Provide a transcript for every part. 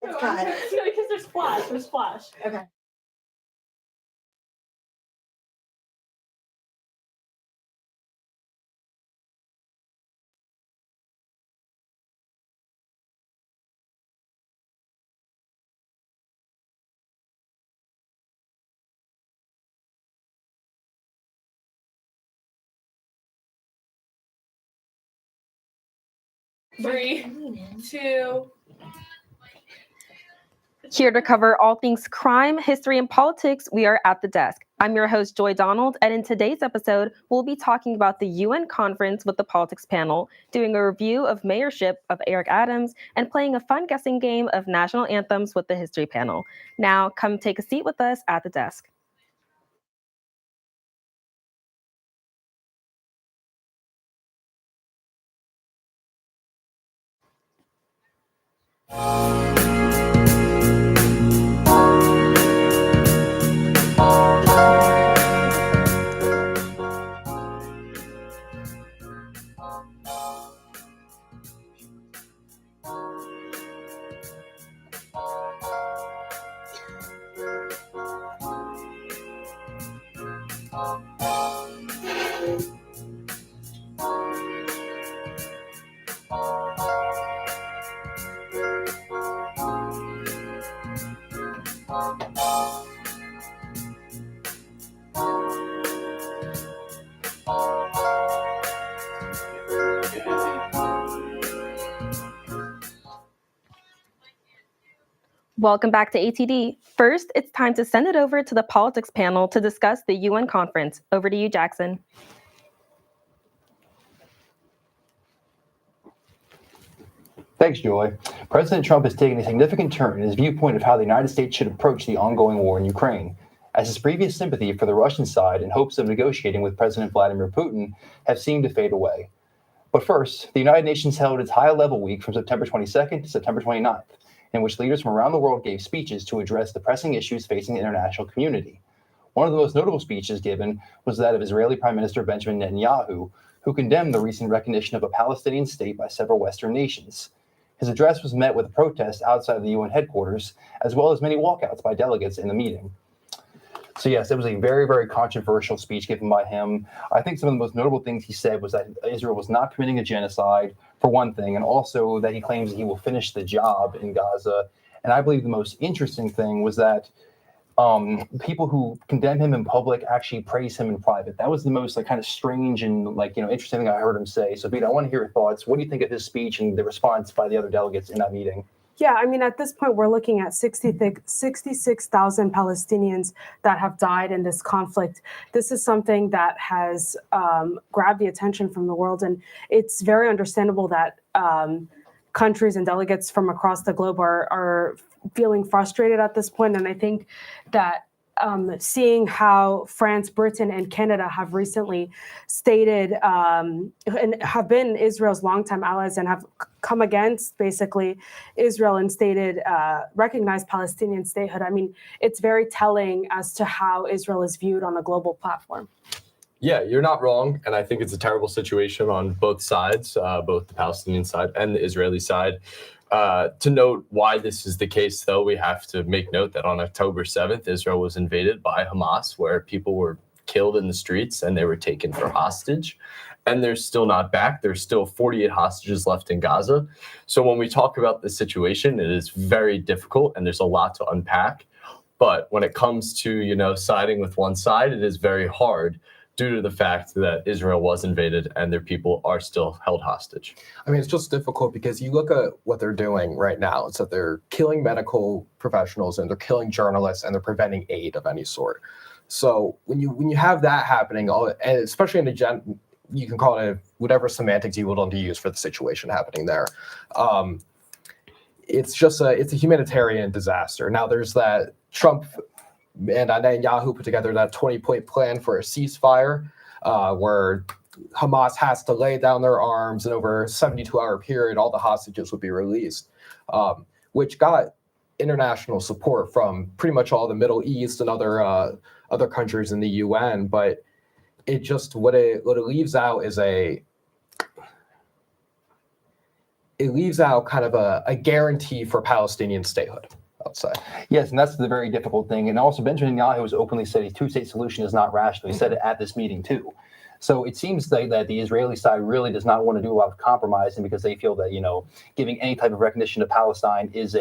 It's cut. Because there's flash. There's flash. Okay. Three, two. Here to cover all things crime, history, and politics, we are at the desk. I'm your host, Joy Donald, and in today's episode, we'll be talking about the UN conference with the politics panel, doing a review of mayorship of Eric Adams, and playing a fun guessing game of national anthems with the history panel. Now, come take a seat with us at the desk. Welcome back to ATD. First, it's time to send it over to the politics panel to discuss the UN conference. Over to you, Jackson. Thanks, Joy. President Trump has taken a significant turn in his viewpoint of how the United States should approach the ongoing war in Ukraine, as his previous sympathy for the Russian side and hopes of negotiating with President Vladimir Putin have seemed to fade away. But first, the United Nations held its high-level week from September 22nd to September 29th, in which leaders from around the world gave speeches to address the pressing issues facing the international community. One of the most notable speeches given was that of Israeli Prime Minister Benjamin Netanyahu, who condemned the recent recognition of a Palestinian state by several Western nations. His address was met with protests outside the UN headquarters, as well as many walkouts by delegates in the meeting. So yes, it was a very, very controversial speech given by him. I think some of the most notable things he said was that Israel was not committing a genocide, for one thing, and also that he claims that he will finish the job in Gaza. And I believe the most interesting thing was that people who condemn him in public actually praise him in private. That was the most kind of strange and interesting thing I heard him say. So, Vita, I want to hear your thoughts. What do you think of his speech and the response by the other delegates in that meeting? Yeah, I mean, at this point, we're looking at 66,000 Palestinians that have died in this conflict. This is something that has grabbed the attention from the world, and it's very understandable that countries and delegates from across the globe are feeling frustrated at this point. And I think that seeing how France, Britain, and Canada have recently stated and have been Israel's longtime allies and have come against basically Israel and stated recognized Palestinian statehood. I mean, it's very telling as to how Israel is viewed on a global platform. Yeah, you're not wrong. And I think it's a terrible situation on both sides, both the Palestinian side and the Israeli side. To note why this is the case, though, we have to make note that on October 7th, Israel was invaded by Hamas, where people were killed in the streets and they were taken for hostage. And they're still not back. There's still 48 hostages left in Gaza. So when we talk about this situation, it is very difficult and there's a lot to unpack. But when it comes to, siding with one side, it is very hard due to the fact that Israel was invaded and their people are still held hostage. I mean, it's just difficult because you look at what they're doing right now. It's that they're killing medical professionals and they're killing journalists and they're preventing aid of any sort. So when you have that happening, and especially in the you can call it whatever semantics you would want to use for the situation happening there. It's a humanitarian disaster. Now there's that Trump and Netanyahu put together that 20-point plan for a ceasefire where Hamas has to lay down their arms and over a 72-hour period, all the hostages would be released, which got international support from pretty much all the Middle East and other countries in the UN. But it just what it leaves out is it leaves out kind of a guarantee for Palestinian statehood, I'd say. Yes, and that's the very difficult thing. And also, Benjamin Netanyahu has openly said a two-state solution is not rational. He said it at this meeting, too. So it seems that the Israeli side really does not want to do a lot of compromising because they feel that, giving any type of recognition to Palestine is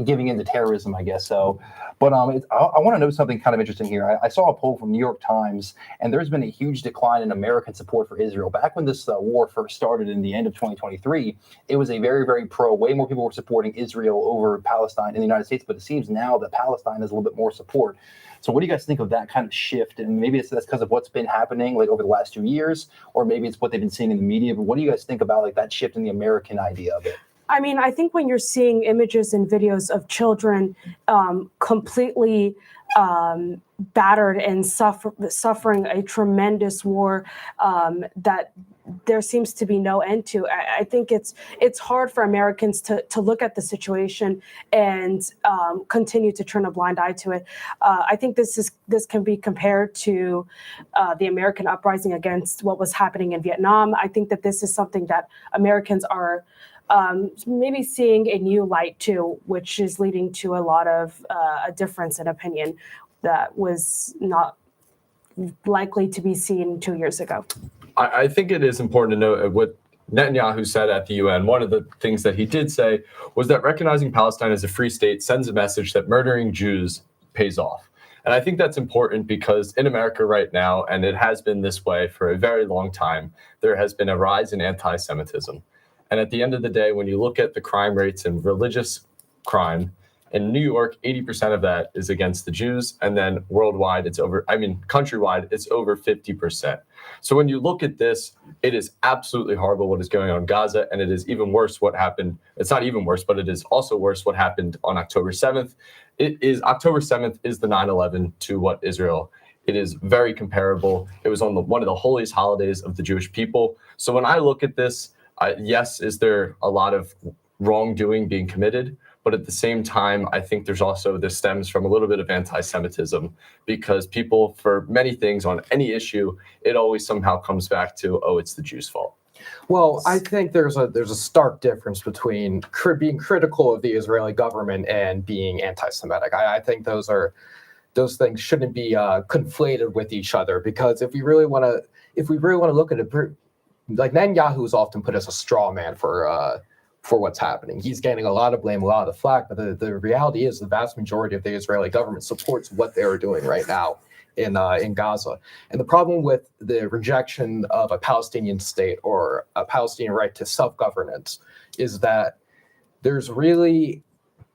giving in to terrorism, I guess so. But I want to note something kind of interesting here. I saw a poll from New York Times, and there's been a huge decline in American support for Israel. Back when this war first started in the end of 2023, it was a very, very way more people were supporting Israel over Palestine in the United States. But it seems now that Palestine has a little bit more support. So what do you guys think of that kind of shift? And maybe that's because of what's been happening like over the last 2 years, or maybe it's what they've been seeing in the media. But what do you guys think about like that shift in the American idea of it? I mean, I think when you're seeing images and videos of children completely battered and suffering a tremendous war that there seems to be no end to, I think it's hard for Americans to look at the situation and continue to turn a blind eye to it. I think this can be compared to the American uprising against what was happening in Vietnam. I think that this is something that Americans are maybe seeing a new light too, which is leading to a lot of a difference in opinion that was not likely to be seen 2 years ago. I think it is important to note what Netanyahu said at the UN. One of the things that he did say was that recognizing Palestine as a free state sends a message that murdering Jews pays off. And I think that's important because in America right now, and it has been this way for a very long time, there has been a rise in anti-Semitism. And at the end of the day, when you look at the crime rates and religious crime, in New York, 80% of that is against the Jews. And then worldwide, countrywide, it's over 50%. So when you look at this, it is absolutely horrible what is going on in Gaza. And it is even worse what happened. It's not even worse, but it is also worse what happened on October 7th. October 7th is the 9/11 to what Israel. It is very comparable. It was on one of the holiest holidays of the Jewish people. So when I look at this, yes, is there a lot of wrongdoing being committed? But at the same time, I think this stems from a little bit of anti-Semitism because people, for many things on any issue, it always somehow comes back to, it's the Jews' fault. Well, I think there's a stark difference between being critical of the Israeli government and being anti-Semitic. I think those things shouldn't be conflated with each other because if we really want to look at it, like Netanyahu is often put as a straw man for what's happening. He's getting a lot of blame, a lot of the flack, but the reality is the vast majority of the Israeli government supports what they're doing right now in Gaza. And the problem with the rejection of a Palestinian state or a Palestinian right to self-governance is that there's really,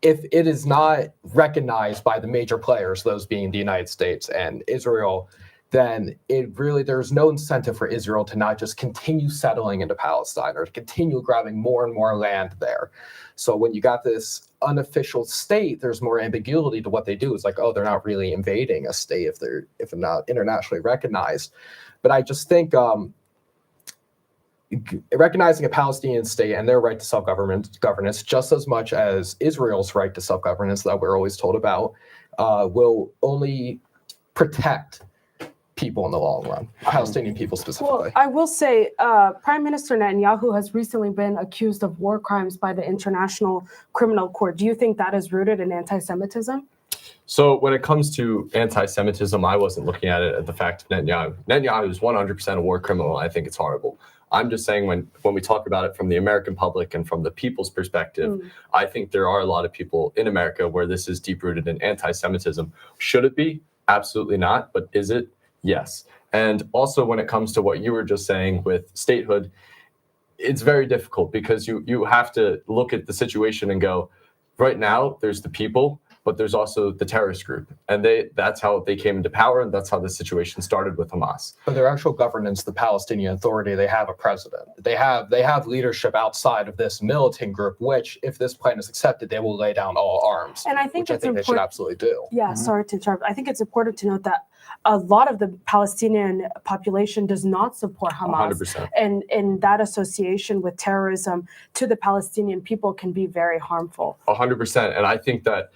if it is not recognized by the major players, those being the United States and Israel, then there's no incentive for Israel to not just continue settling into Palestine or to continue grabbing more and more land there. So when you got this unofficial state, there's more ambiguity to what they do. It's like, they're not really invading a state if they're not internationally recognized. But I just think recognizing a Palestinian state and their right to self-governance just as much as Israel's right to self-governance that we're always told about will only protect people in the long run, Palestinian people specifically. Well, I will say Prime Minister Netanyahu has recently been accused of war crimes by the International Criminal Court. Do you think that is rooted in anti-Semitism? So when it comes to anti-Semitism, I wasn't looking at it at the fact of Netanyahu. Netanyahu is 100% a war criminal. I think it's horrible. I'm just saying when we talk about it from the American public and from the people's perspective, I think there are a lot of people in America where this is deep-rooted in anti-Semitism. Should it be? Absolutely not. But is it? Yes. And also when it comes to what you were just saying with statehood, it's very difficult because you have to look at the situation and go, right now, there's the people, but there's also the terrorist group. And that's how they came into power, and that's how the situation started with Hamas. For their actual governance, the Palestinian Authority, they have a president. They have leadership outside of this militant group, which, if this plan is accepted, they will lay down all arms. And I think they should absolutely do. Yeah, sorry to interrupt. I think it's important to note that a lot of the Palestinian population does not support Hamas. 100%. And that association with terrorism to the Palestinian people can be very harmful. 100%. And I think that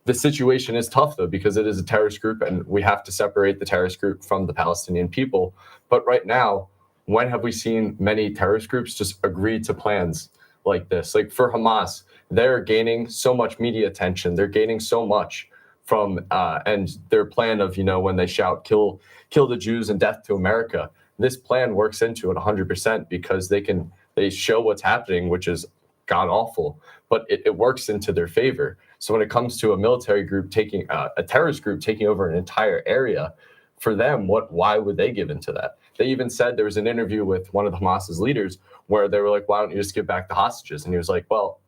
the situation is tough, though, because it is a terrorist group and we have to separate the terrorist group from the Palestinian people. But right now, when have we seen many terrorist groups just agree to plans like this. Like for Hamas, they're gaining so much media attention. They're gaining so much from and their plan of, when they shout kill the Jews and death to America, this plan works into it 100% because they show what's happening, which is god awful, but it works into their favor. So when it comes to a military group taking a terrorist group taking over an entire area, for them, why would they give into that? They even said, there was an interview with one of the Hamas's leaders where they were like, why don't you just give back the hostages? And he was like, well,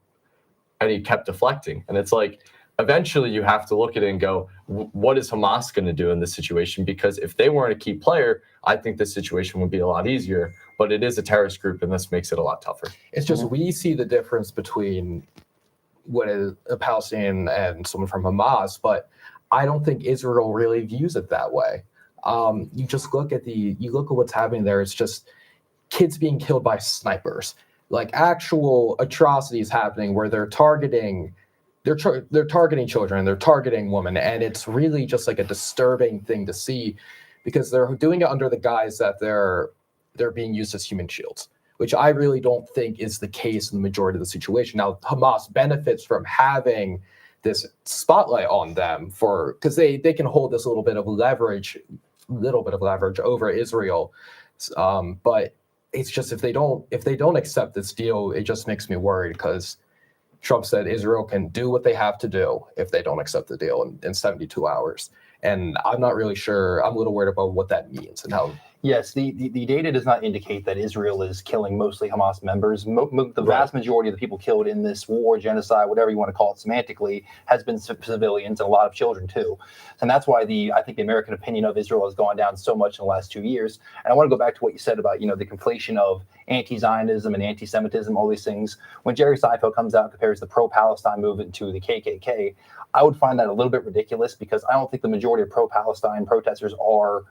and he kept deflecting. And it's like, eventually you have to look at it and go, what is Hamas going to do in this situation? Because if they weren't a key player, I think this situation would be a lot easier. But it is a terrorist group, and this makes it a lot tougher. It's just we see the difference between what is a Palestinian and someone from Hamas, but I don't think Israel really views it that way. You just look at what's happening there. It's just kids being killed by snipers, like actual atrocities happening where they're targeting children, they're targeting women, and it's really just like a disturbing thing to see because they're doing it under the guise that they're being used as human shields, which I really don't think is the case in the majority of the situation. Now, Hamas benefits from having this spotlight on them because they can hold this little bit of leverage over Israel, but it's just if they don't accept this deal, it just makes me worried because Trump said Israel can do what they have to do if they don't accept the deal in 72 hours. And I'm not really sure. I'm a little worried about what that means and how. Yes, the data does not indicate that Israel is killing mostly Hamas members. The vast majority of the people killed in this war, genocide, whatever you want to call it semantically, has been civilians and a lot of children too. And that's why I think the American opinion of Israel has gone down so much in the last 2 years. And I want to go back to what you said about, the conflation of anti-Zionism and anti-Semitism, all these things. When Jerry Seinfeld comes out and compares the pro-Palestine movement to the KKK, I would find that a little bit ridiculous because I don't think the majority of pro-Palestine protesters are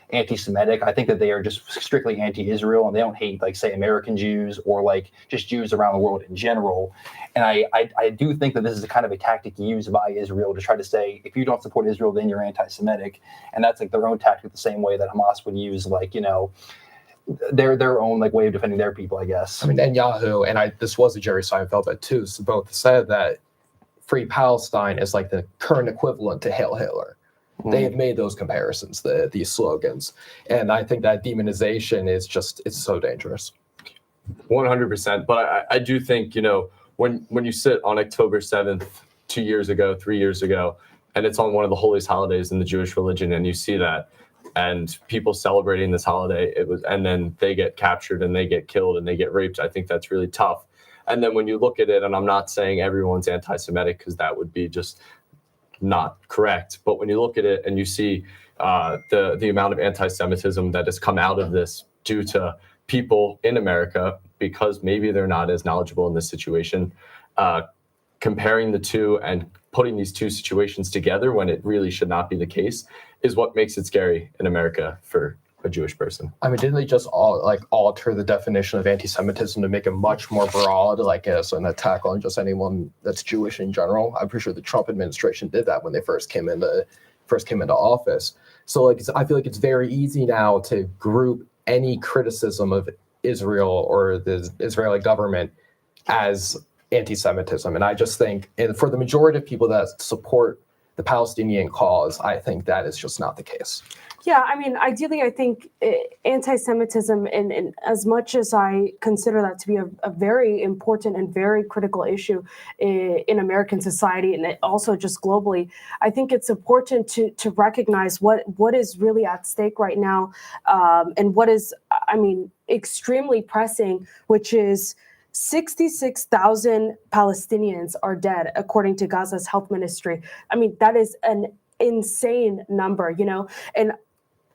anti-Semitic. I think that they are just strictly anti-Israel, and they don't hate, like, say, American Jews or like just Jews around the world in general. And I do think that this is a kind of a tactic used by Israel to try to say, if you don't support Israel, then you're anti-Semitic. And that's like their own tactic, the same way that Hamas would use, like, their own like way of defending their people, I guess. I mean, and Yahoo and this was a Jerry Seinfeld bit too. So both said that Free Palestine is like the current equivalent to Hail Hitler. They have made those comparisons, these slogans. And I think that demonization is it's so dangerous. 100%. But I do think, when you sit on October 7th, 2 years ago, 3 years ago, and it's on one of the holiest holidays in the Jewish religion, and you see that, and people celebrating this holiday, and then they get captured and they get killed and they get raped, I think that's really tough. And then when you look at it, and I'm not saying everyone's anti-Semitic because that would be just not correct, but when you look at it and you see the amount of anti-Semitism that has come out of this due to people in America, because maybe they're not as knowledgeable in this situation, comparing the two and putting these two situations together when it really should not be the case is what makes it scary in America for a Jewish person. I mean, didn't they just alter the definition of anti-Semitism to make it much more broad, like as an attack on just anyone that's Jewish in general? I'm pretty sure the Trump administration did that when they first came into office. So like, I feel like it's very easy now to group any criticism of Israel or the Israeli government as anti-Semitism. And I just think, and for the majority of people that support the Palestinian cause, I think that is just not the case. Yeah, I mean, ideally, I think anti-Semitism, and as much as I consider that to be a very important and very critical issue in American society and also just globally, I think it's important to recognize what is really at stake right now, and what is, I mean, extremely pressing, which is 66,000 Palestinians are dead, according to Gaza's health ministry. I mean, that is an insane number, and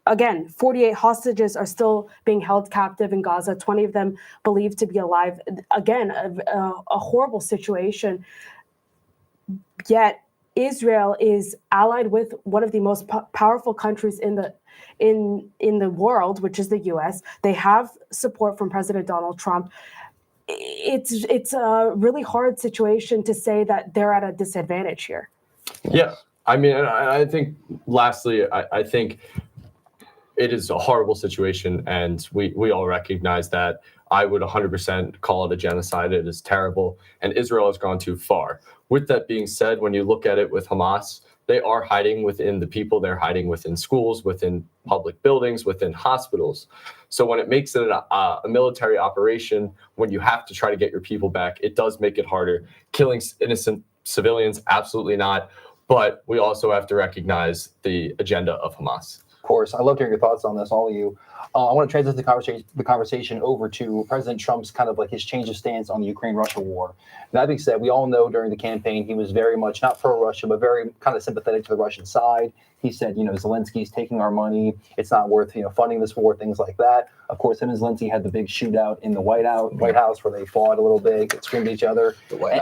again, 48 hostages are still being held captive in Gaza, 20 of them believed to be alive. Again, a horrible situation. Yet Israel is allied with one of the most powerful countries in the world, which is the US. They have support from President Donald Trump. It's a really hard situation to say that they're at a disadvantage here. Yeah, I mean, I think lastly, I think it is a horrible situation, and we all recognize that. I would 100% call it a genocide. It is terrible, and Israel has gone too far. With that being said, when you look at it with Hamas, they are hiding within the people. They're hiding within schools, within public buildings, within hospitals. So when it makes it a military operation, when you have to try to get your people back, it does make it harder. Killing innocent civilians, absolutely not. But we also have to recognize the agenda of Hamas. Of course, I love hearing your thoughts on this, all of you. I want to transition the conversation over to President Trump's kind of like his change of stance on the Ukraine-Russia war. That being said, we all know during the campaign he was very much not pro-Russia, but very kind of sympathetic to the Russian side. He said, Zelensky's taking our money. It's not worth, funding this war, things like that. Of course, him and Zelensky had the big shootout in the White House where they fought a little bit, screamed at each other.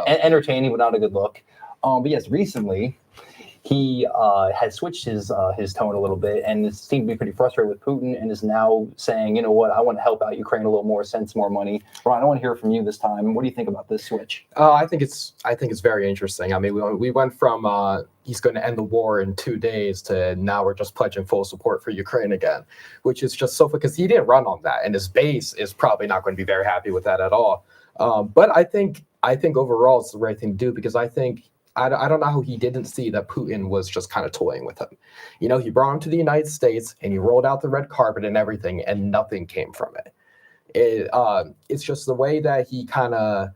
Entertaining, but not a good look. But yes, recently, he has switched his tone a little bit and seemed to be pretty frustrated with Putin and is now saying, you know what, I want to help out Ukraine a little more, send some more money. Ron, I want to hear from you this time. What do you think about this switch? I think it's very interesting. I mean, we went from he's going to end the war in 2 days to now we're just pledging full support for Ukraine again, which is just so because he didn't run on that, and his base is probably not going to be very happy with that at all. But I think overall it's the right thing to do because I think. I don't know how he didn't see that Putin was just kind of toying with him. He brought him to the United States and he rolled out the red carpet and everything, and nothing came from it. It's just the way that he kind of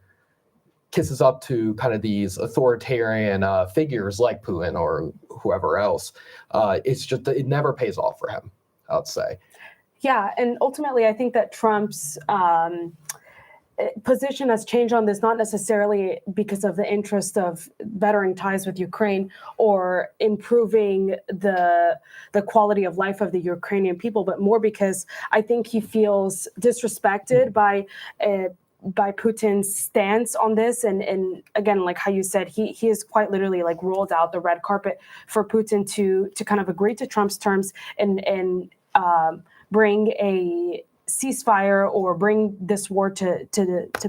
kisses up to kind of these authoritarian figures like Putin or whoever else. It's just it never pays off for him, I'd say. Yeah, and ultimately, I think that Trump's position has changed on this, not necessarily because of the interest of bettering ties with Ukraine or improving the quality of life of the Ukrainian people, but more because I think he feels disrespected by Putin's stance on this. And again, like how you said, he is quite literally like rolled out the red carpet for Putin to kind of agree to Trump's terms and bring a ceasefire or bring this war to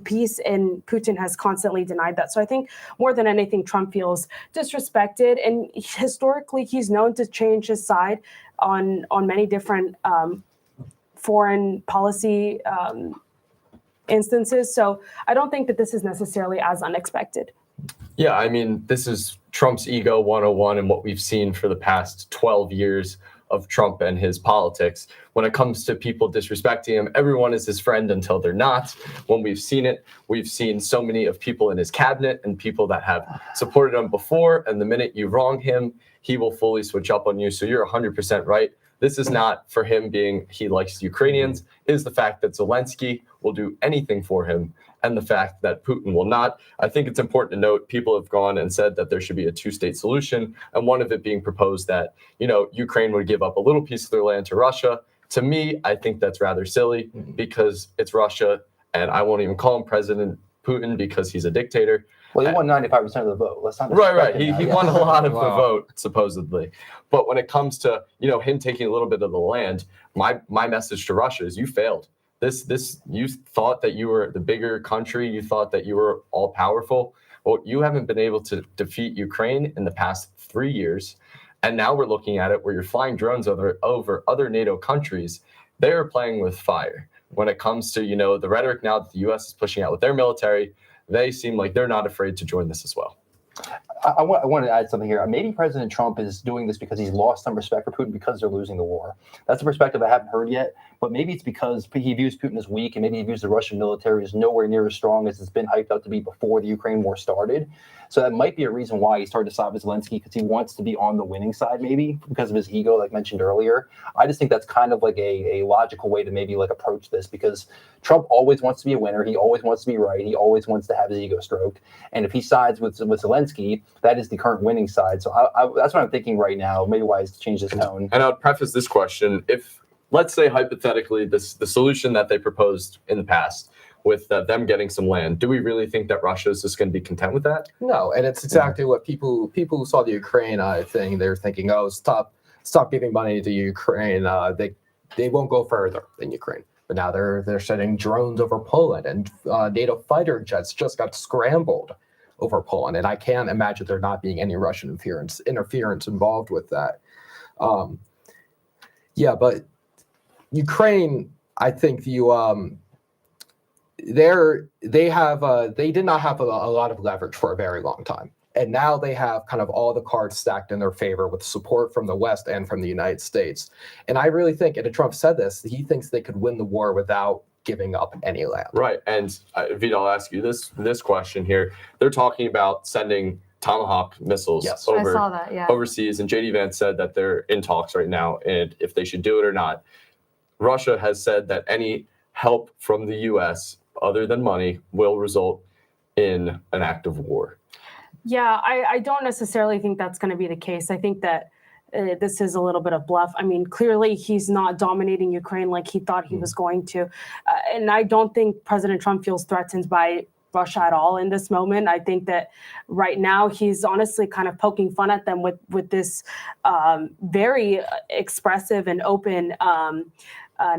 peace, and Putin has constantly denied that. So I think more than anything, Trump feels disrespected, and historically he's known to change his side on many different foreign policy instances. So I don't think that this is necessarily as unexpected. Yeah, I mean, this is Trump's ego 101 and what we've seen for the past 12 years of Trump and his politics. When it comes to people disrespecting him, everyone is his friend until they're not. When we've seen it, we've seen so many of people in his cabinet and people that have supported him before. And the minute you wrong him, he will fully switch up on you. So you're 100% right. This is not for him being he likes Ukrainians. It is the fact that Zelensky will do anything for him and the fact that Putin will not. I think it's important to note people have gone and said that there should be a two-state solution, and one of it being proposed that, Ukraine would give up a little piece of their land to Russia. To me, I think that's rather silly because it's Russia, and I won't even call him President Putin because he's a dictator. Well, he won 95% of the vote. Let's not right. He won a lot of the vote, supposedly. But when it comes to, him taking a little bit of the land, my message to Russia is you failed. This you thought that you were the bigger country. You thought that you were all powerful. Well, you haven't been able to defeat Ukraine in the past 3 years. And now we're looking at it where you're flying drones over other NATO countries. They're playing with fire. When it comes to, the rhetoric now that the U.S. is pushing out with their military, they seem like they're not afraid to join this as well. I want to add something here. Maybe President Trump is doing this because he's lost some respect for Putin because they're losing the war. That's a perspective I haven't heard yet, but maybe it's because he views Putin as weak, and maybe he views the Russian military as nowhere near as strong as it's been hyped up to be before the Ukraine war started. So that might be a reason why he started to side with Zelensky, because he wants to be on the winning side, maybe because of his ego, like mentioned earlier. I just think that's kind of like a logical way to maybe like approach this, because Trump always wants to be a winner. He always wants to be right. He always wants to have his ego stroked. And if he sides with Zelensky, that is the current winning side. So that's what I'm thinking right now. Maybe why he's changed his tone. And I would preface this question. If, let's say hypothetically, the solution that they proposed in the past with them getting some land, do we really think that Russia is just going to be content with that? No, and it's exactly what people who saw the Ukraine thing, they're thinking, oh, stop giving money to Ukraine. They won't go further than Ukraine. But now they're sending drones over Poland, and NATO fighter jets just got scrambled over Poland, and I can't imagine there not being any Russian interference involved with that. But Ukraine, I think they did not have a lot of leverage for a very long time. And now they have kind of all the cards stacked in their favor with support from the West and from the United States. And I really think, and Trump said this, he thinks they could win the war without giving up any land. Right. And Vito, I'll ask you this question here. They're talking about sending Tomahawk missiles Yes. I saw that, yeah. overseas, and JD Vance said that they're in talks right now, and if they should do it or not. Russia has said that any help from the U.S. other than money will result in an act of war. Yeah, I don't necessarily think that's going to be the case. I think that this is a little bit of bluff. I mean, clearly he's not dominating Ukraine like he thought he was going to. And I don't think President Trump feels threatened by Russia at all in this moment. I think that right now he's honestly kind of poking fun at them with this very expressive and open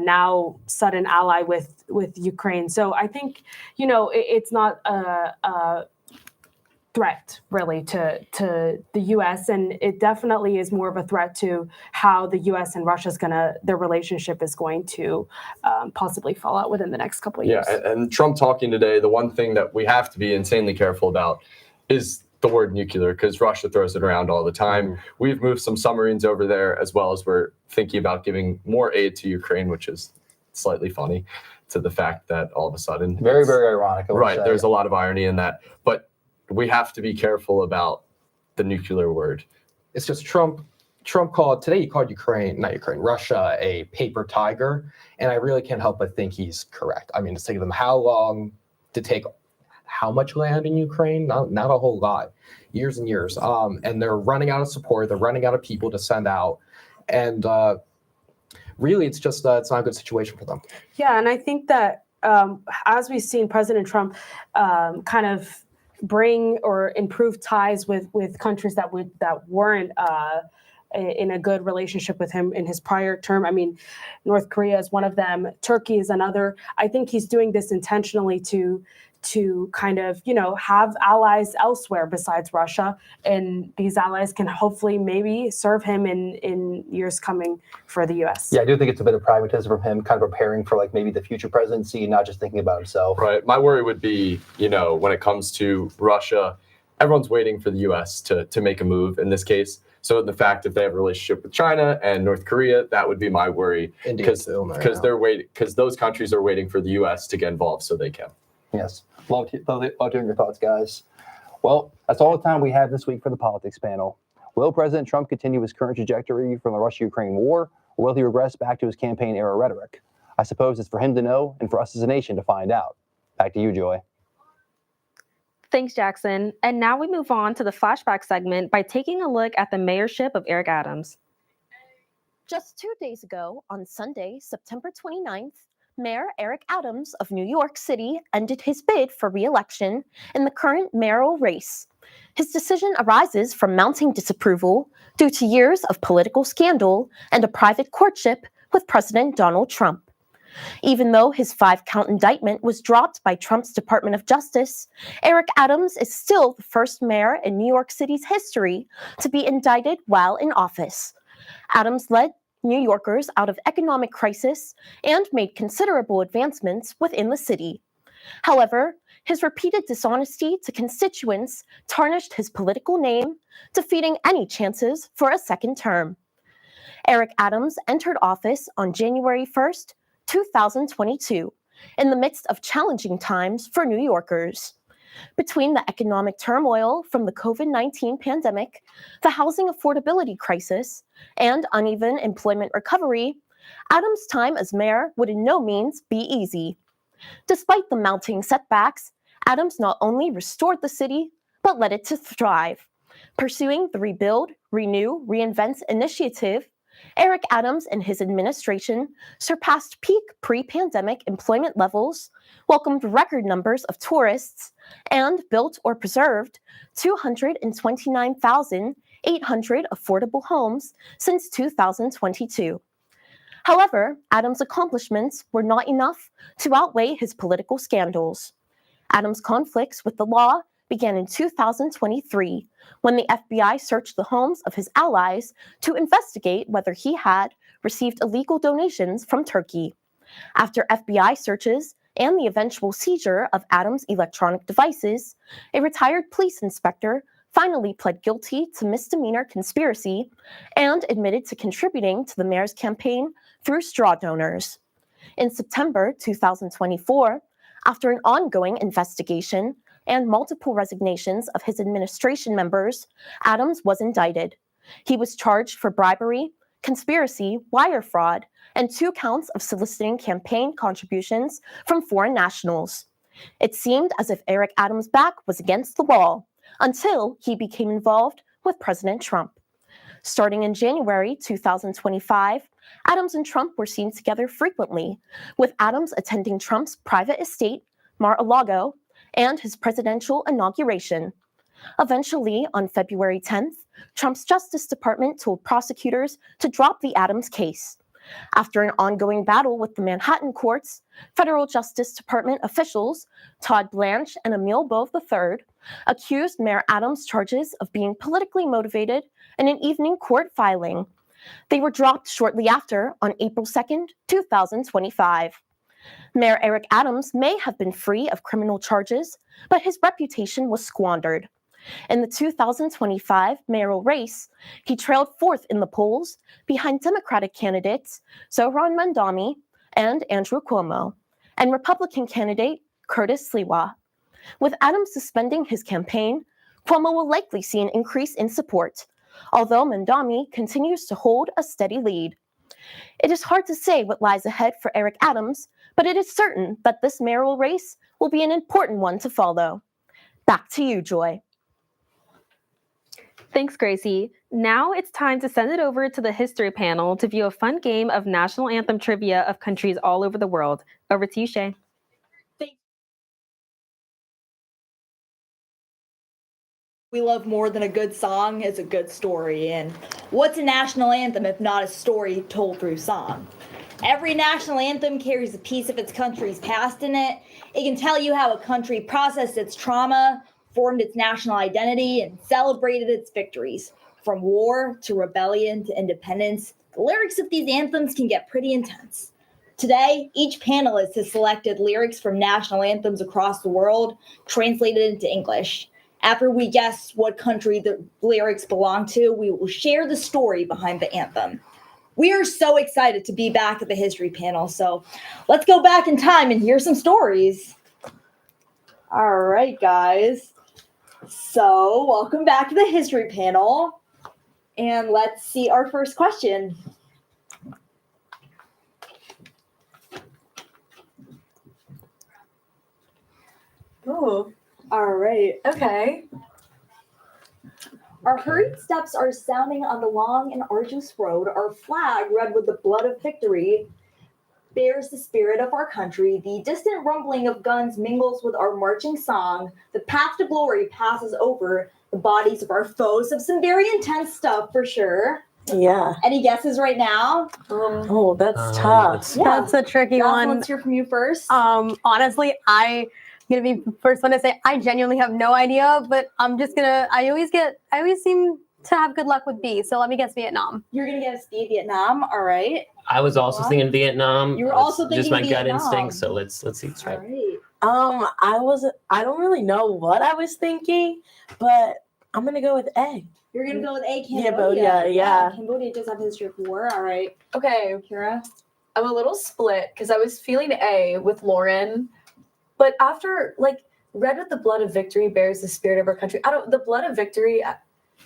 now sudden ally with Ukraine. So I think, it's not a threat really to the U.S. and it definitely is more of a threat to how the U.S. and their relationship is going to possibly fall out within the next couple of years. Yeah, and Trump talking today, the one thing that we have to be insanely careful about is the word nuclear, because Russia throws it around all the time. Mm-hmm. We've moved some submarines over there, as well as we're thinking about giving more aid to Ukraine, which is slightly funny to the fact that all of a sudden... Very, very ironic. Right, there's a lot of irony in that. But we have to be careful about the nuclear word. It's just Trump called Russia a paper tiger. And I really can't help but think he's correct. I mean, it's taken them how long to take how much land in Ukraine? Not a whole lot, years and years. And they're running out of support. They're running out of people to send out. And really, it's just, it's not a good situation for them. Yeah, and I think that as we've seen President Trump kind of bring or improve ties with countries that weren't in a good relationship with him in his prior term. I mean, North Korea is one of them. Turkey is another. I think he's doing this intentionally to kind of, have allies elsewhere besides Russia. And these allies can hopefully maybe serve him in years coming for the U.S. Yeah, I do think it's a bit of pragmatism from him, kind of preparing for like maybe the future presidency, not just thinking about himself. Right. My worry would be, when it comes to Russia, everyone's waiting for the U.S. to make a move in this case. So the fact if they have a relationship with China and North Korea, that would be my worry, because those countries are waiting for the U.S. to get involved so they can. Yes. Love hearing your thoughts, guys. Well, that's all the time we have this week for the politics panel. Will President Trump continue his current trajectory from the Russia-Ukraine war, or will he regress back to his campaign-era rhetoric? I suppose it's for him to know and for us as a nation to find out. Back to you, Joy. Thanks, Jackson. And now we move on to the flashback segment by taking a look at the mayorship of Eric Adams. Just 2 days ago, on Sunday, September 29th, Mayor Eric Adams of New York City ended his bid for re-election in the current mayoral race. His decision arises from mounting disapproval due to years of political scandal and a private courtship with President Donald Trump. Even though his 5-count indictment was dropped by Trump's Department of Justice, Eric Adams is still the first mayor in New York City's history to be indicted while in office. Adams led New Yorkers out of economic crisis and made considerable advancements within the city. However, his repeated dishonesty to constituents tarnished his political name, defeating any chances for a second term. Eric Adams entered office on January 1st, 2022, in the midst of challenging times for New Yorkers. Between the economic turmoil from the COVID-19 pandemic, the housing affordability crisis, and uneven employment recovery, Adams' time as mayor would in no means be easy. Despite the mounting setbacks, Adams not only restored the city, but led it to thrive. Pursuing the Rebuild, Renew, Reinvent initiative, Eric Adams and his administration surpassed peak pre-pandemic employment levels, welcomed record numbers of tourists, and built or preserved 229,800 affordable homes since 2022. However, Adams' accomplishments were not enough to outweigh his political scandals. Adams' conflicts with the law began in 2023, when the FBI searched the homes of his allies to investigate whether he had received illegal donations from Turkey. After FBI searches and the eventual seizure of Adams' electronic devices, a retired police inspector finally pled guilty to misdemeanor conspiracy and admitted to contributing to the mayor's campaign through straw donors. In September 2024, after an ongoing investigation and multiple resignations of his administration members, Adams was indicted. He was charged for bribery, conspiracy, wire fraud, and 2 counts of soliciting campaign contributions from foreign nationals. It seemed as if Eric Adams' back was against the wall until he became involved with President Trump. Starting in January 2025, Adams and Trump were seen together frequently, with Adams attending Trump's private estate, Mar-a-Lago, and his presidential inauguration. Eventually, on February 10th, Trump's Justice Department told prosecutors to drop the Adams case. After an ongoing battle with the Manhattan courts, federal Justice Department officials, Todd Blanche and Emil Bove III, accused Mayor Adams' charges of being politically motivated in an evening court filing. They were dropped shortly after on April 2nd, 2025. Mayor Eric Adams may have been free of criminal charges, but his reputation was squandered. In the 2025 mayoral race, he trailed 4th in the polls behind Democratic candidates Zohran Mamdani and Andrew Cuomo, and Republican candidate Curtis Sliwa. With Adams suspending his campaign, Cuomo will likely see an increase in support, although Mamdani continues to hold a steady lead. It is hard to say what lies ahead for Eric Adams, but it is certain that this mayoral race will be an important one to follow. Back to you, Joy. Thanks, Gracie. Now it's time to send it over to the history panel to view a fun game of national anthem trivia of countries all over the world. Over to you, Shay. We love more than a good song is a good story. And what's a national anthem if not a story told through song? Every national anthem carries a piece of its country's past in it. It can tell you how a country processed its trauma, formed its national identity, and celebrated its victories. From war to rebellion to independence, the lyrics of these anthems can get pretty intense. Today, each panelist has selected lyrics from national anthems across the world, translated into English. After we guess what country the lyrics belong to, we will share the story behind the anthem. We are so excited to be back at the history panel, so let's go back in time and hear some stories. All right, guys. So, welcome back to the history panel. And let's see our first question. Oh, all right. Okay. Our hurried steps are sounding on the long and arduous road. Our flag, red with the blood of victory, bears the spirit of our country. The distant rumbling of guns mingles with our marching song. The path to glory passes over the bodies of our foes. Of some very intense stuff for sure. Yeah. Any guesses right now? That's tough. That's a tricky one. Let's hear from you first. Honestly, I'm gonna be the first one to say I genuinely have no idea, but I'm just gonna. I always seem to have good luck with B. So let me guess Vietnam. You're gonna guess B, Vietnam. All right. I was also thinking Vietnam. You were also thinking just my gut Vietnam. instinct. So let's see it's right. All right. I don't really know what I was thinking, but I'm gonna go with A. You're gonna go with A, Cambodia. Cambodia, yeah. Cambodia does have a history of war. All right. Okay, Kira. I'm a little split because I was feeling A with Lauren, but after red with the blood of victory bears the spirit of our country. The blood of victory. I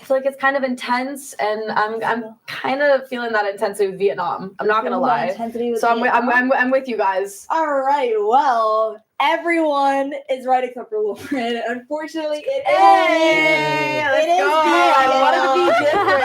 feel like it's kind of intense, and I'm kind of feeling that intensity with Vietnam. I'm not gonna lie. So I'm with you guys. All right. Well, everyone is right except for Lauren. Unfortunately, it is. Hey, let's go. I wanted to be different.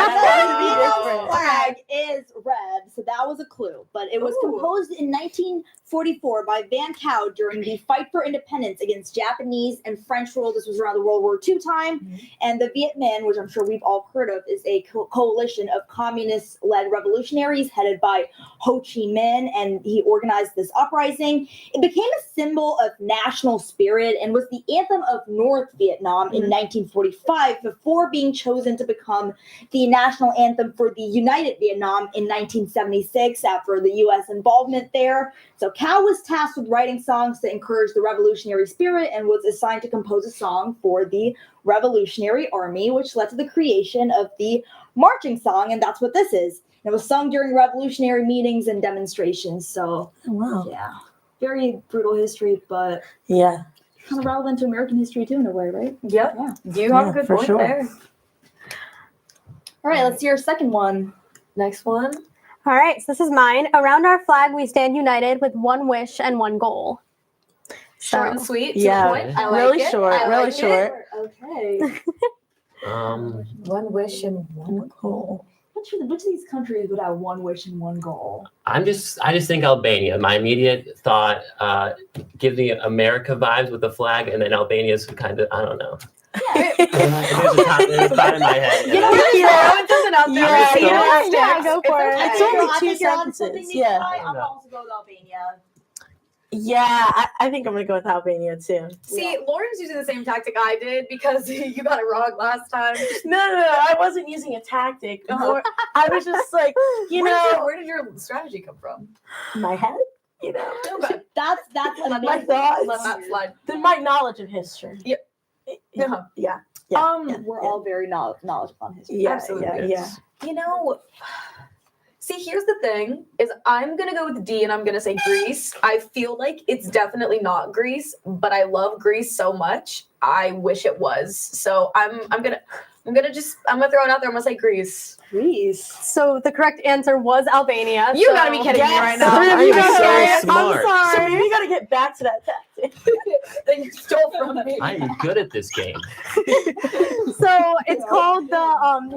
The flag is red, so that was a clue. But it was composed in 1944 by Van Cow during the fight for independence against Japanese and French rule. This was around the World War II time. Mm-hmm. And the Viet Minh, which I'm sure we've all heard of, is a coalition of communist-led revolutionaries headed by Ho Chi Minh, and he organized this uprising. It became a symbol of national spirit and was the anthem of North Vietnam in 1945 before being chosen to become the national anthem for the United Vietnam in 1976 after the U.S. involvement there. So Cal was tasked with writing songs to encourage the revolutionary spirit and was assigned to compose a song for the Revolutionary Army, which led to the creation of the marching song, and that's what this is. It was sung during revolutionary meetings and demonstrations. So, Wow. yeah, very brutal history, but Yeah. kind of relevant to American history too, in a way, right? Yep. Yeah. You have Yeah, a good for point sure. there. All right, let's see your second one. Next one. All right, so this is mine. Around our flag, we stand united with one wish and one goal. Short and So- sweet. To Yeah. the point. I like Really it. short, I really like it. short. Okay. One wish and one goal. Which of these countries would have one wish and one goal? I just think Albania. My immediate thought gives me America vibes with the flag, and then Albania's kind of, I don't know. There's a thought in my head. You know what? It doesn't out there. Yeah, See, yeah, it yeah, sticks. go for it. It's only I two think you're on something, sentences. Nikolai. Yeah. I'm also going to Albania. Yeah, I think I'm gonna go with Albania too. See, Lauren's using the same tactic I did because you got it wrong last time. No, I wasn't using a tactic. Or I was just like, Where did your strategy come from? my head, Okay. That's my thoughts, Let that slide. my knowledge of history. Yep. Yeah. Yeah. We're all very knowledgeable on history. Yeah, Absolutely. yeah. You know, see, here's the thing: is I'm gonna go with D, and I'm gonna say Greece. I feel like it's definitely not Greece, but I love Greece so much. I wish it was. So I'm gonna throw it out there. I'm gonna say Greece. Greece. So the correct answer was Albania. You so- gotta be kidding me Yes, right the now. three of Are you you got so it. smart? I'm sorry. sorry. We gotta get back to that tactic. That you stole from me. I'm good at this game. So it's called the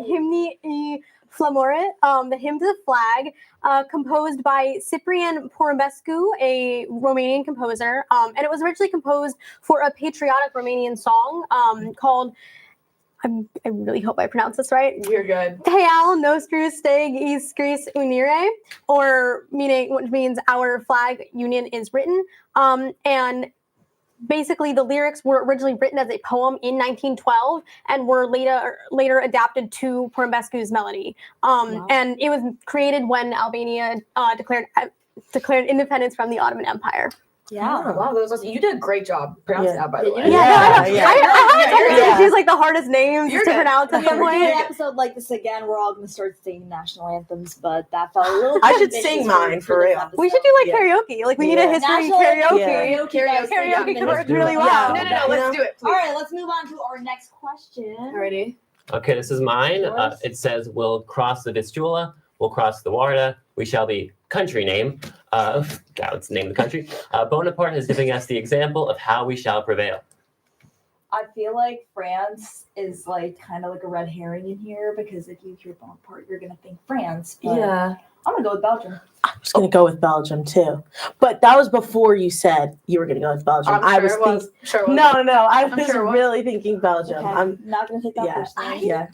Hymni I Flamore, the hymn to the flag, composed by Cyprian Porumbescu, a Romanian composer, and it was originally composed for a patriotic Romanian song called. I really hope I pronounce this right. You're good. Teal nostru steg is scris unire, which means our flag union is written. And basically, the lyrics were originally written as a poem in 1912 and were later adapted to Porumbescu's melody. And it was created when Albania declared independence from the Ottoman Empire. Yeah. Wow, you did a great job pronouncing Yeah. that, by the way. Yeah. I Yeah. choose like the hardest names You're to good. pronounce at If some we're doing an point. episode like this again, we're all going to start singing national anthems, but that felt a little. I too should ambitious sing mine, for this real. episode. We should do like Yeah. karaoke. Like we need a Yeah. history National karaoke. Yeah. Karaoke yeah. works do really it. well. No, let's do it, All please. right, let's move on to our next question. Alrighty. Okay, this is mine. Yours? It says, we'll cross the Vistula, we'll cross the Warta, we shall be country name. Let's name the country. Bonaparte is giving us the example of how we shall prevail. I feel like France is like kind of like a red herring in here because if you hear Bonaparte, you're going to think France. But Yeah. I'm going to go with Belgium. I'm just gonna go with Belgium too. But that was before you said you were gonna go with Belgium. I'm I sure was it was. thinking. Sure it was. No. I I'm was sure it was. really thinking Belgium. Okay, I'm not going to take that yeah, personally. yeah.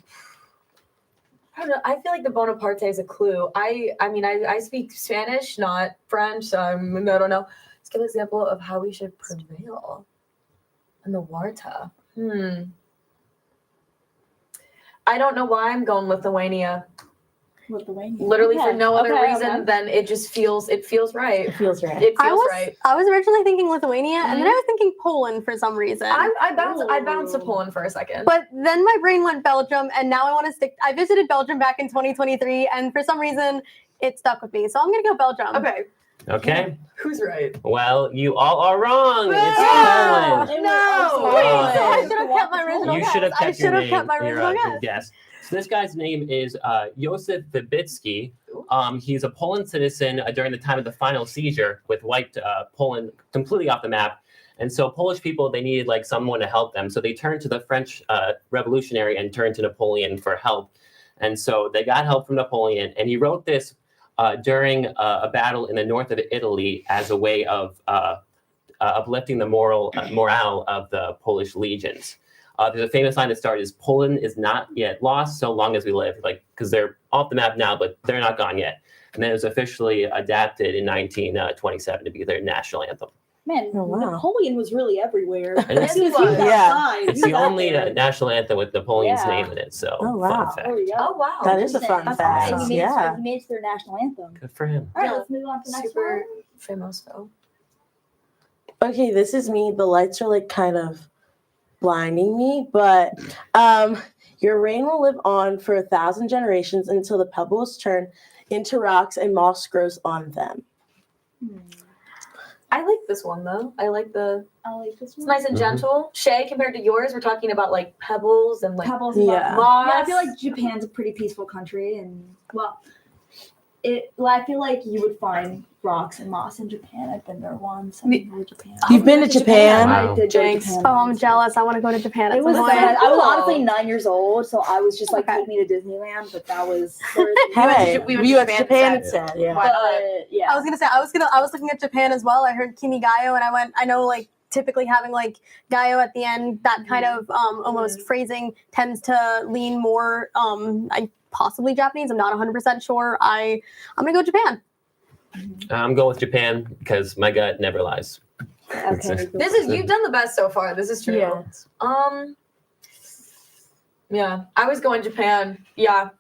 I don't know. I feel like the Bonaparte is a clue. I mean, I speak Spanish, not French, so I don't know. Let's give an example of how we should prevail in the Warta. I don't know why I'm going Lithuania. Lithuania. Literally for no other Okay, reason okay. than it feels right. It feels right. It I feels was right. I was originally thinking Lithuania, and then I was thinking Poland for some reason. I bounced to Poland for a second. But then my brain went Belgium, and now I want to stick. I visited Belgium back in 2023, and for some reason, it stuck with me. So I'm gonna go Belgium. Okay, Okay, who's right? well, you all are wrong. It's Oh, Poland. no! Wait, so I should have kept my original You guess. should have I kept your should have name, kept my your, original your guess. guess. So this guy's name is Josef Wybicki. He's a Poland citizen during the time of the final seizure, with wiped Poland completely off the map. And so Polish people, they needed like someone to help them. So they turned to the French revolutionary and turned to Napoleon for help. And so they got help from Napoleon. And he wrote this during a battle in the north of Italy as a way of uplifting the morale of the Polish legions. There's a famous line that starts: "Poland is not yet lost so long as we live," like because they're off the map now, but they're not gone yet. And then it was officially adapted in 1927 to be their national anthem. Man, Oh, wow. Napoleon was really everywhere. And it's- He was Yeah. outside. It's He the was out only there. national anthem with Napoleon's Yeah. name in it. So, Oh, wow. fun fact. There we go. Oh wow. That is a fun That's fact. awesome. Yeah. He made it to their national anthem. Good for him. All right, Yeah. let's move on to the next Super one. famous though. Okay, this is me. The lights are like kind of blinding me, but your reign will live on for 1,000 generations until the pebbles turn into rocks and moss grows on them. I like this one though. I like this It's one. Nice and gentle. Shay, compared to yours, we're talking about like pebbles and like Pebbles. Yeah. moss. Yeah, I feel like Japan's a pretty peaceful country, and I feel like you would find rocks and moss in Japan. I've been there once. I've been to Japan. You've been to Japan? Wow. I did go to Jinx. Japan. Oh, I'm jealous. I want to go to Japan at It some was point. sad. I was Cool. honestly 9 years old, so I was just like, Okay. take me to Disneyland, but that was. Hey, we we went went to to Japan Japan instead. Yeah. Why not? Yeah. I was gonna say I was looking at Japan as well. I heard Kimigayo, and I went. I know like typically having like gayo at the end, that kind of almost phrasing tends to lean more possibly Japanese. I'm not 100% sure. I'm gonna go Japan. I'm going with Japan because my gut never lies. Okay. You've done the best so far. This is true. Yeah. Yeah. I was going Japan. Yeah.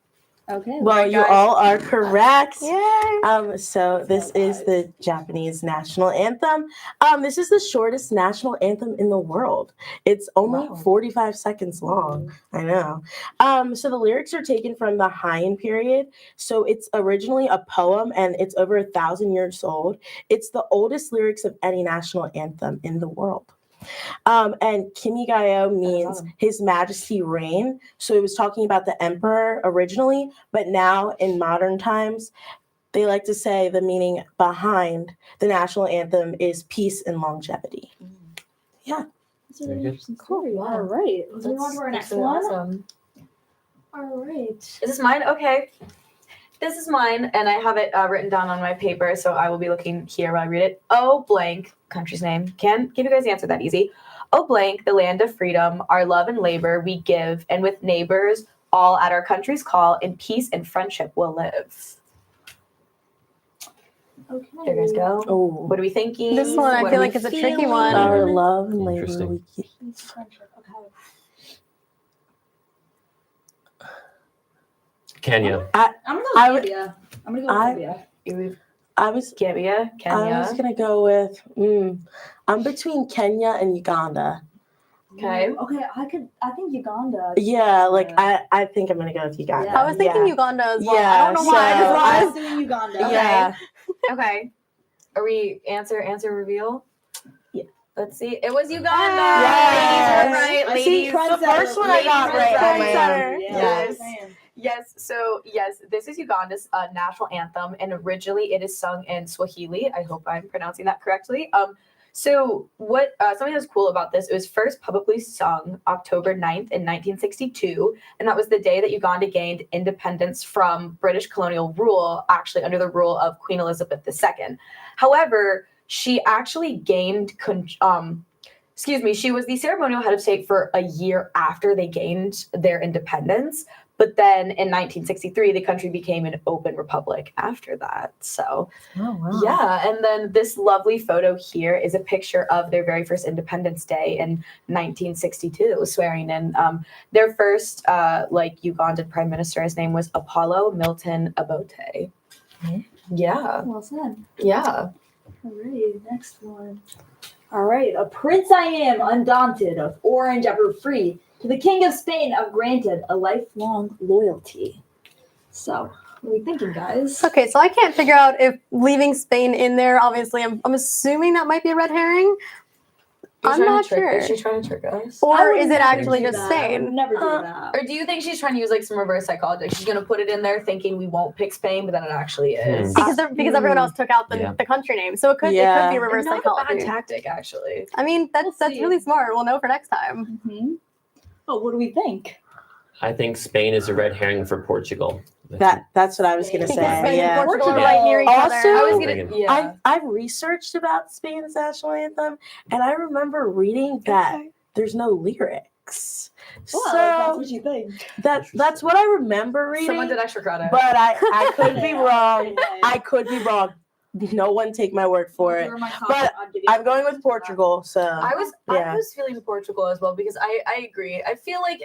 Okay. Well, Right, you guys. all are correct. Yay! So this is the Japanese national anthem. This is the shortest national anthem in the world. It's only 45 seconds long. I know. So the lyrics are taken from the Heian period. So it's originally a poem, and it's over 1,000 years old. It's the oldest lyrics of any national anthem in the world. And Kimigayo means His Majesty reign. So it was talking about the emperor originally, but now in modern times, they like to say the meaning behind the national anthem is peace and longevity. Yeah. That's a really interesting story. All right. Let's move on to our next really one. awesome. All right. Is this mine? Okay. This is mine, and I have it written down on my paper, so I will be looking here while I read it. Oh, blank, country's name. Can't give you guys the answer that easy. Oh, blank, the land of freedom, our love and labor we give, and with neighbors, all at our country's call, in peace and friendship we'll live. Okay. There you guys go. Oh, What are we thinking? This one I What feel are we like is a tricky feeling? one. our love and labor Interesting. we keep. Friendship. Okay. Kenya. I'm gonna go I with would- Libya. I'm gonna go with Libya. I was Gambia, Kenya. I was gonna go with I'm between Kenya and Uganda. Okay. Okay, I think Uganda. Yeah, like I think I'm gonna go with Uganda. Yeah. I was thinking Yeah. Uganda as well. Yeah, I don't know why. so That's why I was doing Uganda. Yeah. Okay. Are we answer reveal? Yeah. Let's see. It was Uganda. Yes. Ladies were right. I see Ladies. The first one I got Ladies right. were Oh, man. Yeah, Yes. man. Yes. So yes, this is Uganda's national anthem, and originally it is sung in Swahili. I hope I'm pronouncing that correctly. So what something that's cool about this, it was first publicly sung October 9th in 1962, and that was the day that Uganda gained independence from British colonial rule, actually under the rule of Queen Elizabeth II. However, she actually gained she was the ceremonial head of state for a year after they gained their independence. But then in 1963, the country became an open republic after that. So, yeah. And then this lovely photo here is a picture of their very first Independence Day in 1962, swearing in. Their first, Ugandan prime minister, his name was Apollo Milton Obote. Yeah. Well said. Yeah. Alrighty, next one. All right, a prince I am, undaunted, of orange ever free. To the king of Spain I've granted a lifelong loyalty. So, what are we thinking, guys? Okay, so I can't figure out if leaving Spain in there. Obviously, I'm assuming that might be a red herring. I'm not sure. Is she trying to trick us? Or I would is it never actually do just that. I would Spain? never do that. Or do you think she's trying to use like some reverse psychology? She's gonna put it in there thinking we won't pick Spain, but then it actually is. Because everyone else took out Yeah. the country name, so it could be reverse Not a psychology. bad tactic, actually. I mean, that's see. really smart. We'll know for next time. Mm-hmm. Oh, what do we think? I think Spain is a red herring for Portugal. That's what I was gonna Because say. Spain Yeah. and Portugal are Yeah. right near each Also- other. I was Megan. gonna, yeah. I've researched about Spain's national anthem, and I remember reading that there's no lyrics. Well, that's So what you think. that's what I remember reading. Someone did extra credit. But I could be wrong. Yeah. I could be wrong. No one take my word for it. But I'm going with Portugal. So I was yeah. feeling Portugal as well because I agree. I feel like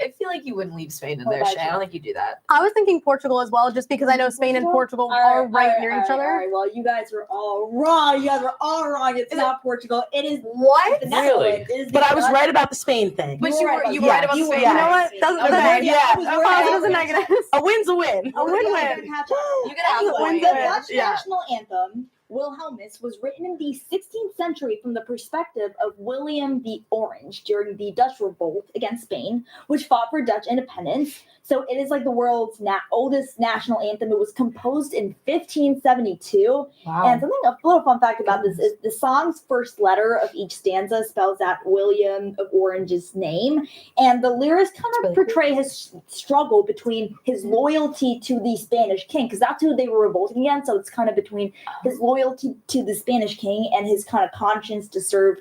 you wouldn't leave Spain in What there, about Shay. I you? don't think you do that. I was thinking Portugal as well, just because I know Spain and Portugal are right near each All other. right, well, you guys are all wrong. You guys are all wrong. It's not Portugal. It is What? the Really? Netherlands. It is the But I was Dutch- right about the Spain thing. But you were about right about you the were Spain. Yeah. You know what? Spain. That's Okay, okay. yeah, I was worried Positives about and that. negatives. A win's a win. A win-win. Yeah, you can have that. You can have Anyway, one. the win. Dutch Yeah. national anthem, Wilhelmus, was written in the 16th century from the perspective of William the Orange during the Dutch revolt against Spain, which fought for Dutch independence. So it is like the world's oldest national anthem. It was composed in 1572. And something, a little fun fact about this is the song's first letter of each stanza spells out William of Orange's name. And the lyrics kind of portray his struggle between his loyalty to the Spanish king, because that's who they were revolting against. So it's kind of between his loyalty to the Spanish king and his kind of conscience to serve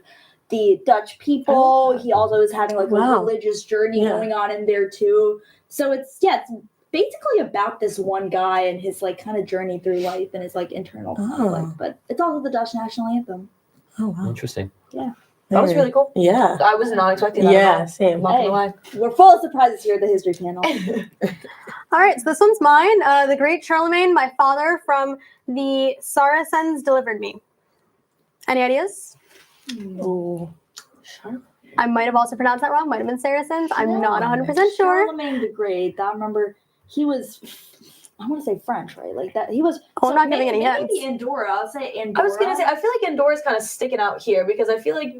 the Dutch people. He also is having like a religious journey going on in there too. So it's basically about this one guy and his like kind of journey through life and his like internal conflict. But it's also the Dutch national anthem. Oh wow. Interesting. Yeah. That was really cool. Yeah. I was not expecting that. Yeah, At all. same. I'm not gonna lie. We're full of surprises here at the history panel. All right, so this one's mine. The great Charlemagne, my father from the Saracens, delivered me. Any ideas? Ooh. I might have also pronounced that wrong. Might have been Saracens. I'm not 100% sure. Charlemagne the Great. I remember he was, I want to say French, right? Like that. He was. Oh, I'm not giving any hints. Maybe Andorra. I'll say Andorra. I was gonna say I feel like Andorra's kind of sticking out here because I feel like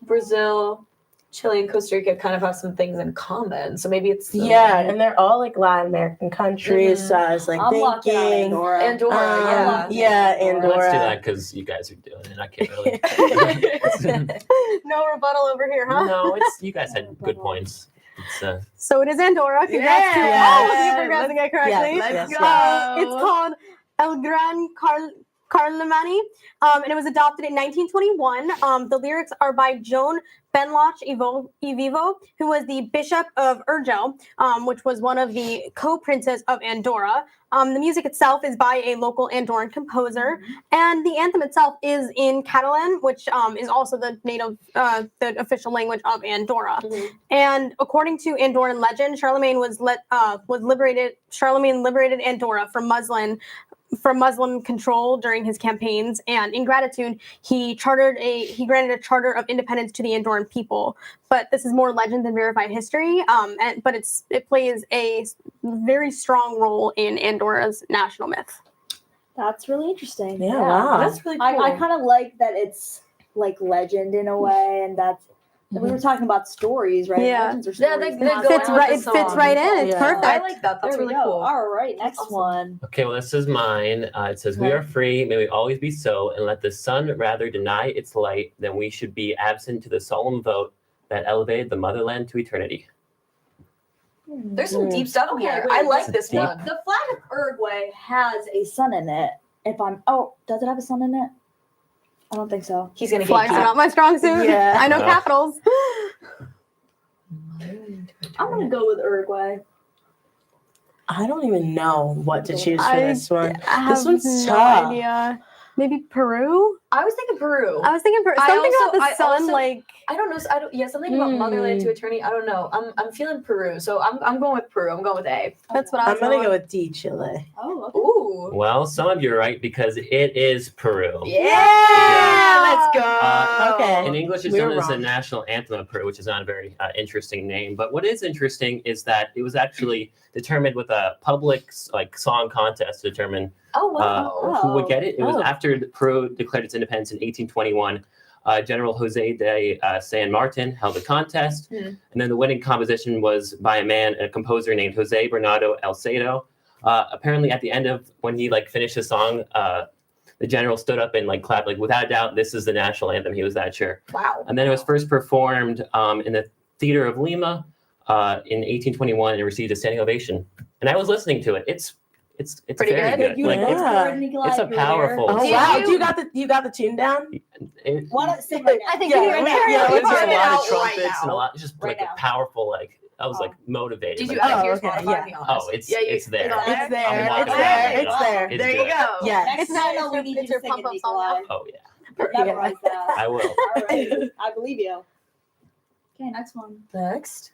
Brazil, Chile, and Costa Rica kind of have some things in common. So maybe it's Yeah, and they're all like Latin American countries. So I was like I'm locking out thinking. Andorra. Andorra. Yeah, Let's do Andorra. that because you guys are doing it. I can't really. No rebuttal over here, huh? No, it's you guys had good points. It's So it is Andorra. Congrats to Yeah. all of you for guessing it correctly. Yes, yes, It's called El Gran Carlemany, and it was adopted in 1921. The lyrics are by Joan Benloch Evivo, who was the Bishop of Urgell, which was one of the co-princes of Andorra. The music itself is by a local Andorran composer, and the anthem itself is in Catalan, which is also the the official language of Andorra. And according to Andorran legend, Charlemagne liberated Andorra from Muslim control during his campaigns, and in gratitude, he granted a charter of independence to the Andorran people. But this is more legend than verified history. But it plays a very strong role in Andorra's national myth. That's really interesting. Yeah, wow. That's really cool. I kind of like that it's like legend in a way, and that's. We were talking about stories, right? Yeah. Legends are Yeah, stories. they not go facts. on with the It fits song. right in. It's Yeah. perfect. I like that. That's There we really go. cool. All right, next Awesome. one. okay. Well, this is mine. It says, "We are free. May we always be so, and let the sun rather deny its light than we should be absent to the solemn vote that elevated the motherland to eternity." There's some deep stuff in Okay, here. wait, I like wait. this Deep. one. The flag of Uruguay has a sun in it. Does it have a sun in it? I don't think so. He's gonna Flags are get not my strong suit. Yeah. I know No. capitals. I'm gonna go with Uruguay. I don't even know what to choose for this one. I have This one's no tough. idea. Maybe Peru? I was thinking Peru. I was thinking Peru. I Something also- about the I sun, also- like I don't know. Yeah, something about motherland to eternity. I don't know. I'm feeling Peru, so I'm going with Peru. I'm going with A. that's what I I'm was gonna going go with D, Chile. Oh, okay. Ooh. Well, some of you are right because it is Peru. Yeah, let's go. In Okay. English, it's We were known as the wrong. national anthem of Peru, which is not a very interesting name. But what is interesting is that it was actually determined with a public song contest to determine Oh wow. who would get it. It was Oh. after Peru declared its independence in 1821. General Jose de San Martin held a contest, and then the winning composition was by a composer named Jose Bernardo Elcedo. Apparently, at the end of when he finished the song, the general stood up and clapped, without a doubt, this is the national anthem. He was that sure. Wow. And then it was first performed in the Theater of Lima in 1821 and received a standing ovation. And I was listening to it. It's Pretty very good. good. You Yeah. It's a powerful. Oh Did wow! you- You got the tune down? Why not sing right now? I think Yeah, you yeah, can yeah, carry let's on. It's Right a lot now, of trumpets and a lot, just Right now. powerful I was like motivated. Did like, you Oh, ever hear okay, Spotify? yeah. Be honest. Oh, it's Yeah, you- it's there. it's on It's there. I'm not It's gonna there. lie. It's there. It's There you good. go. Yes. Next time, It's we need you your to sing pump-up it, song Nikolai. now. Oh yeah. Memorize that. I will. All right, I believe you. Okay, next one. Next.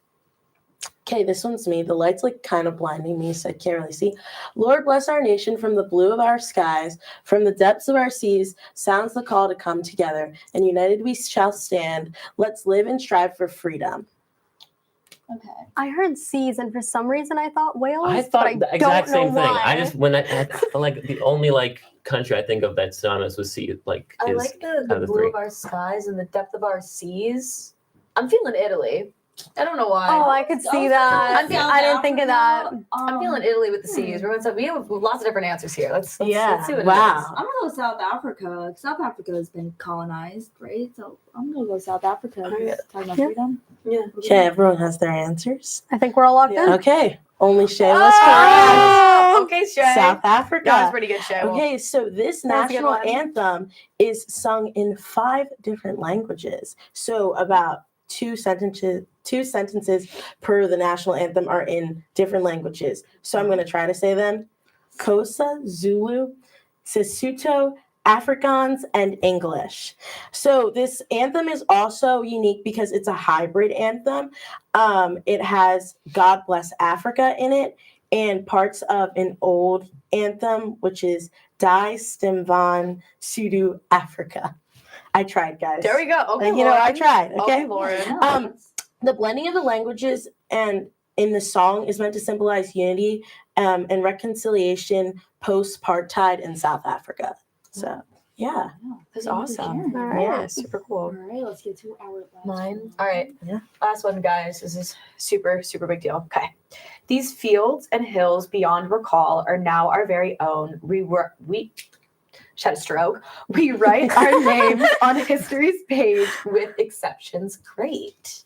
Okay, this one's me. The light's like kind of blinding me, so I can't really see. Lord bless our nation from the blue of our skies, from the depths of our seas, sounds the call to come together, and united we shall stand. Let's live and strive for freedom. Okay. I heard seas, and for some reason I thought Wales. I but thought I the exact don't know same thing. why. I just I feel like the only like country I think of that's synonymous with sea like I is like kind the of the blue three. of our skies and the depth of our seas. I'm feeling Italy. I don't know why. Oh, I could see that. I'm feeling I didn't think of that. I'm feeling Italy with the seas. We're going to, we have lots of different answers here. Let's see what it is. Wow. I'm gonna go South Africa. South Africa has been colonized, right? So I'm gonna go South Africa. 'Cause Yeah. talking about Yeah. freedom. Yeah. Okay, everyone has their answers. I think we're all locked in. Okay, only Shay was Oh! correct. Okay, Shay. South Africa. That was pretty good, Shay. Okay, so this That was a good national one. anthem is sung in 5 different languages. So about two sentences per the national anthem are in different languages. So I'm going to try to say them. Xhosa, Zulu, Sesotho, Afrikaans, and English. So this anthem is also unique because it's a hybrid anthem. It has God Bless Africa in it and parts of an old anthem, which is Die Stem van Sudu Africa. I tried, guys. There we go. Okay, You know, I tried. Okay. Lauren. The blending of the languages and in the song is meant to symbolize unity and reconciliation post-apartheid in South Africa. So, yeah. That's awesome. All right. Yeah, super cool. All right, let's get to our last Mine. All right. Yeah. Last one, guys. This is super, super big deal. Okay. These fields and hills beyond recall are now our very own. We had a stroke. We write our names on history's page with exceptions. Great.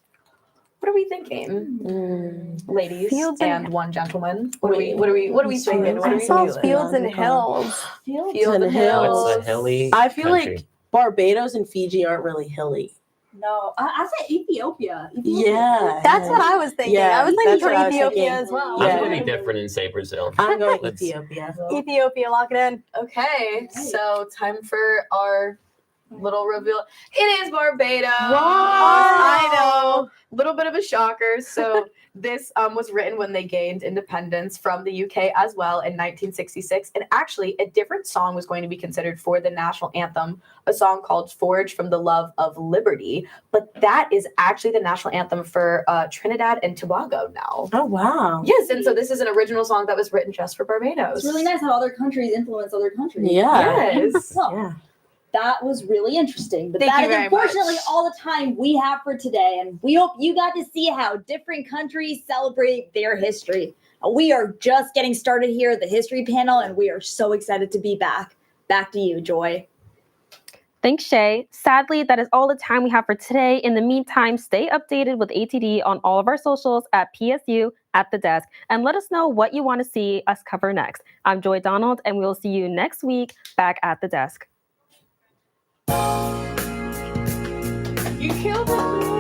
What are we thinking, ladies Fields and and- one gentleman? What are we thinking? What are I we saw feeling? fields and hills. Fields and hills. What's a hilly I feel country? like Barbados and Fiji aren't really hilly. No, I said Ethiopia. Yeah. That's what I was thinking. Yeah, I was thinking that's for what I was Ethiopia thinking. as well. Yeah. I'm gonna be different and say Brazil. I'm going Let's- Ethiopia. Ethiopia, lock it in. Okay, so time for our little reveal. It is Barbados. Wow. I know. Little bit of a shocker. So this was written when they gained independence from the UK as well in 1966. And actually, a different song was going to be considered for the national anthem, a song called Forged from the Love of Liberty. But that is actually the national anthem for Trinidad and Tobago now. Oh, wow. Yes, and so this is an original song that was written just for Barbados. It's really nice how other countries influence other countries. Yeah. Yes. So, Yeah. that was really interesting. But Thank that you is very unfortunately much. all the time we have for today. And we hope you got to see how different countries celebrate their history. We are just getting started here at the History Panel, and we are so excited to be back. Back to you, Joy. Thanks, Shay. Sadly, that is all the time we have for today. In the meantime, stay updated with ATD on all of our socials at PSU at the desk, and let us know what you want to see us cover next. I'm Joy Donald, and we will see you next week back at the desk. You killed it.